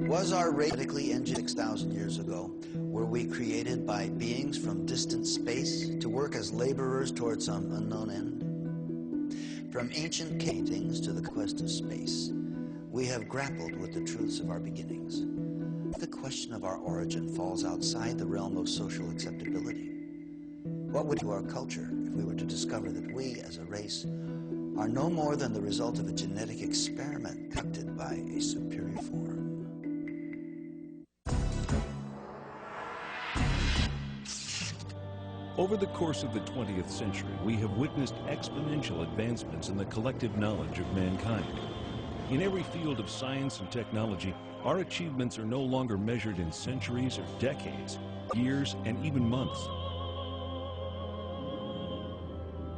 Was our race genetically engineered 6,000 years ago? Were we created by beings from distant space to work as laborers towards some unknown end? From ancient paintings to the quest of space, we have grappled with the truths of our beginnings. The question of our origin falls outside the realm of social acceptability. What would do our culture if we were to discover that we, as a race, are no more than the result of a genetic experiment conducted by a superior form? Over the course of the 20th century, we have witnessed exponential advancements in the collective knowledge of mankind. In every field of science and technology, our achievements are no longer measured in centuries or decades, years, and even months.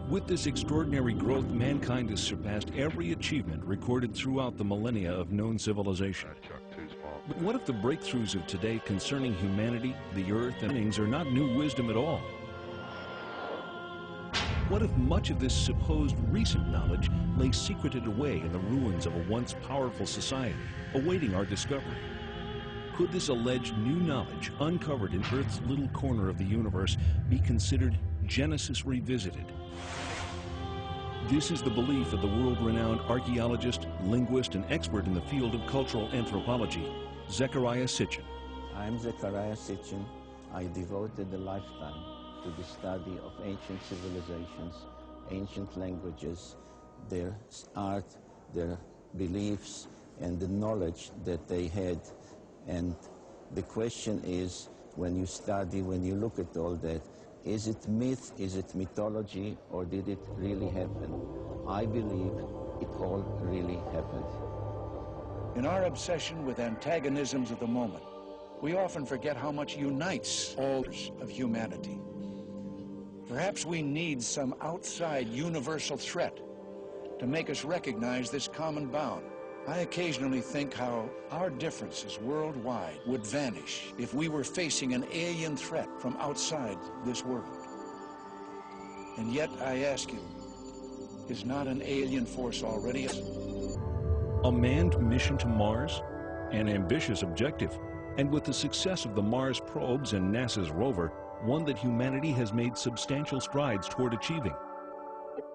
With this extraordinary growth, mankind has surpassed every achievement recorded throughout the millennia of known civilization. But what if the breakthroughs of today concerning humanity, the earth, and things are not new wisdom at all? What if much of this supposed recent knowledge lay secreted away in the ruins of a once powerful society, awaiting our discovery? Could this alleged new knowledge, uncovered in Earth's little corner of the universe, be considered Genesis revisited? This is the belief of the world-renowned archaeologist, linguist, and expert in the field of cultural anthropology, Zecharia Sitchin. I'm Zecharia Sitchin. I devoted a lifetime to the study of ancient civilizations, ancient languages, their art, their beliefs, and the knowledge that they had. And the question is, when you study, when you look at all that, is it myth, is it mythology, or did it really happen? I believe it all really happened. In our obsession with antagonisms of the moment, we often forget how much unites all of humanity. Perhaps we need some outside universal threat to make us recognize this common bound. I occasionally think how our differences worldwide would vanish if we were facing an alien threat from outside this world. And yet, I ask you, is not an alien force already a manned mission to Mars? An ambitious objective. And with the success of the Mars probes and NASA's rover, one that humanity has made substantial strides toward achieving.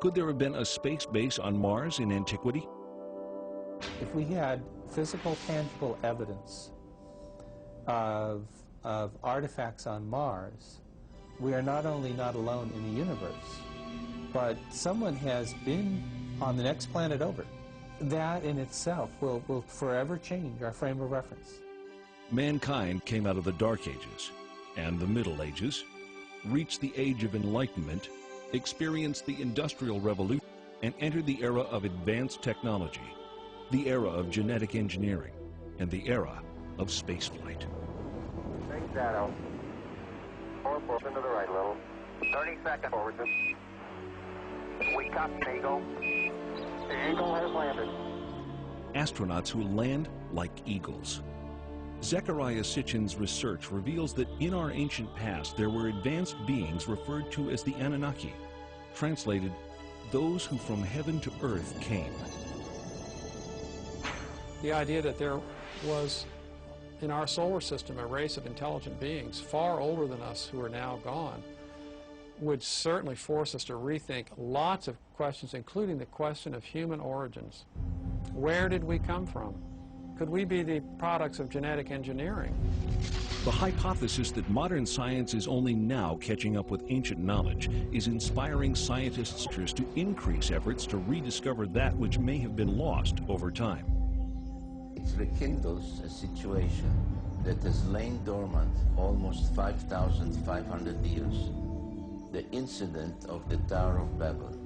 Could there have been a space base on Mars in antiquity? If we had physical, tangible evidence of artifacts on Mars, we are not only not alone in the universe, but someone has been on the next planet over. That in itself will forever change our frame of reference. Mankind came out of the Dark Ages and the Middle Ages, reached the Age of Enlightenment, experienced the Industrial Revolution, and entered the era of advanced technology, the era of genetic engineering, and the era of spaceflight. Big shadow. 4 into the right a little. 30 seconds forward. We copy Eagle. The Eagle has landed. Astronauts who land like eagles. Zecharia Sitchin's research reveals that in our ancient past there were advanced beings referred to as the Annunaki, translated, those who from heaven to earth came. The idea that there was in our solar system a race of intelligent beings far older than us who are now gone would certainly force us to rethink lots of questions, including the question of human origins. Where did we come from? Could we be the products of genetic engineering? The hypothesis that modern science is only now catching up with ancient knowledge is inspiring scientists to increase efforts to rediscover that which may have been lost over time. It rekindles a situation that has lain dormant almost 5,500 years, the incident of the Tower of Babel.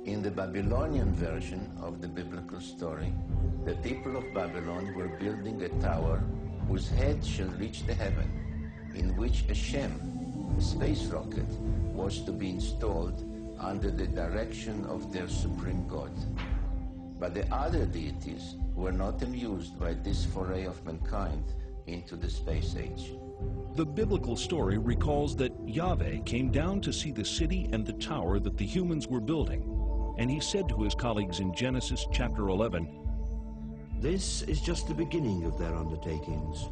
In the Babylonian version of the biblical story, the people of Babylon were building a tower whose head shall reach the heaven, in which a Shem, a space rocket, was to be installed under the direction of their supreme god. But the other deities were not amused by this foray of mankind into the space age. The biblical story recalls that Yahweh came down to see the city and the tower that the humans were building, and he said to his colleagues in Genesis chapter 11, This is just the beginning of their undertakings.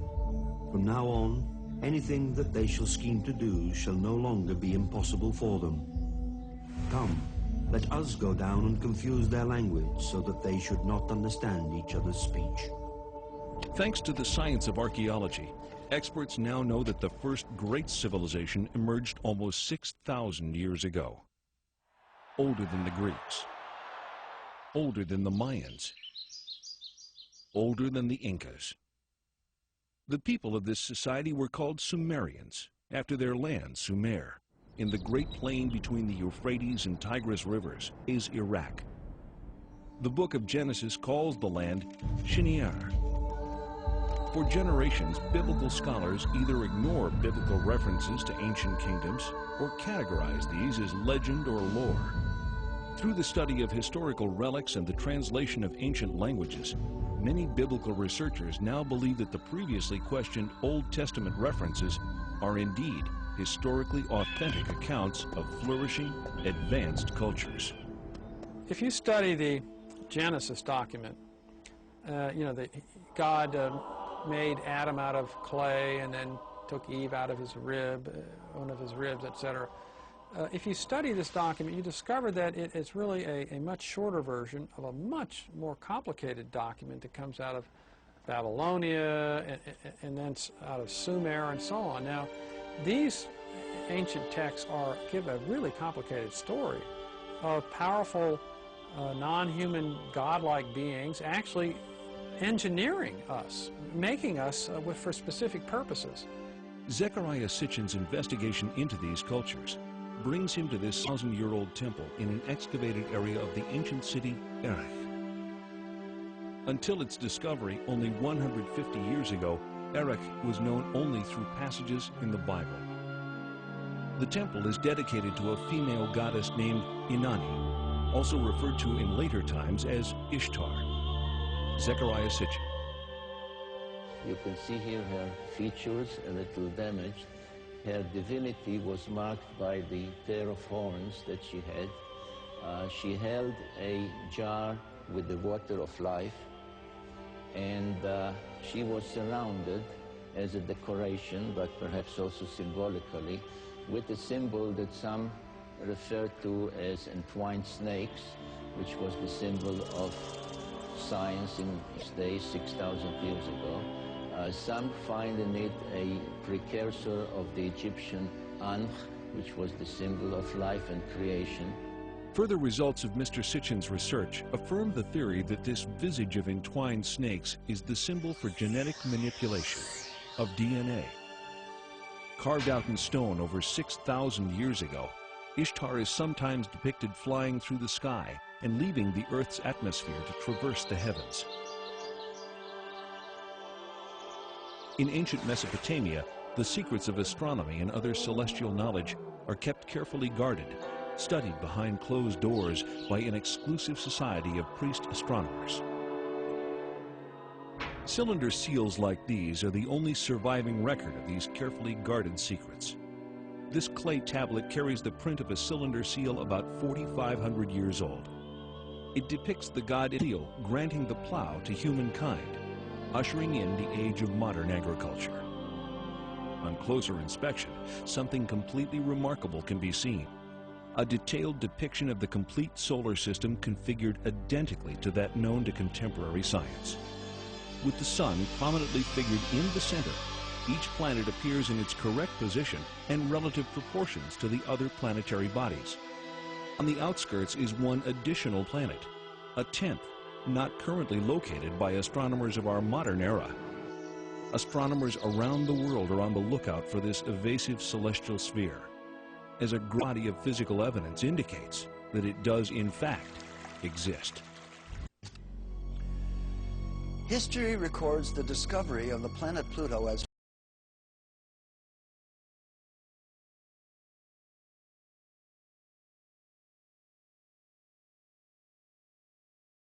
From now on, anything that they shall scheme to do shall no longer be impossible for them. Come, let us go down and confuse their language so that they should not understand each other's speech. Thanks to the science of archaeology, experts now know that the first great civilization emerged almost 6,000 years ago. Older than the Greeks, older than the Mayans, older than the Incas. The people of this society were called Sumerians, after their land, Sumer, in the great plain between the Euphrates and Tigris rivers, is Iraq. The book of Genesis calls the land Shinar. For generations, biblical scholars either ignore biblical references to ancient kingdoms or categorize these as legend or lore. Through the study of historical relics and the translation of ancient languages, many biblical researchers now believe that the previously questioned Old Testament references are indeed historically authentic accounts of flourishing, advanced cultures. If you study the Genesis document, God made Adam out of clay and then took Eve out of his rib, one of his ribs, etc. If you study this document, you discover that it's really a much shorter version of a much more complicated document that comes out of Babylonia and then out of Sumer and so on. Now, these ancient texts give a really complicated story of powerful, non-human, godlike beings actually engineering us, making us for specific purposes. Zecharia Sitchin's investigation into these cultures brings him to this 1,000-year-old temple in an excavated area of the ancient city Erech. Until its discovery only 150 years ago, Erech was known only through passages in the Bible. The temple is dedicated to a female goddess named Inanni, also referred to in later times as Ishtar. Zecharia Sitchin. You can see here her features a little damaged. Her divinity was marked by the pair of horns that she had. She held a jar with the water of life, and she was surrounded as a decoration, but perhaps also symbolically, with a symbol that some refer to as entwined snakes, which was the symbol of science in these days, 6,000 years ago. Some find in it a precursor of the Egyptian Ankh, which was the symbol of life and creation. Further results of Mr. Sitchin's research affirm the theory that this visage of entwined snakes is the symbol for genetic manipulation of DNA. Carved out in stone over 6,000 years ago, Ishtar is sometimes depicted flying through the sky and leaving the Earth's atmosphere to traverse the heavens. In ancient Mesopotamia, the secrets of astronomy and other celestial knowledge are kept carefully guarded, studied behind closed doors by an exclusive society of priest astronomers. Cylinder seals like these are the only surviving record of these carefully guarded secrets. This clay tablet carries the print of a cylinder seal about 4,500 years old. It depicts the god Eel granting the plow to humankind, ushering in the age of modern agriculture. On closer inspection, something completely remarkable can be seen. A detailed depiction of the complete solar system configured identically to that known to contemporary science. With the sun prominently figured in the center, each planet appears in its correct position and relative proportions to the other planetary bodies. On the outskirts is one additional planet, a 10th, not currently located by astronomers of our modern era. Astronomers around the world are on the lookout for this evasive celestial sphere, as a body of physical evidence indicates that it does in fact exist. History records the discovery of the planet Pluto as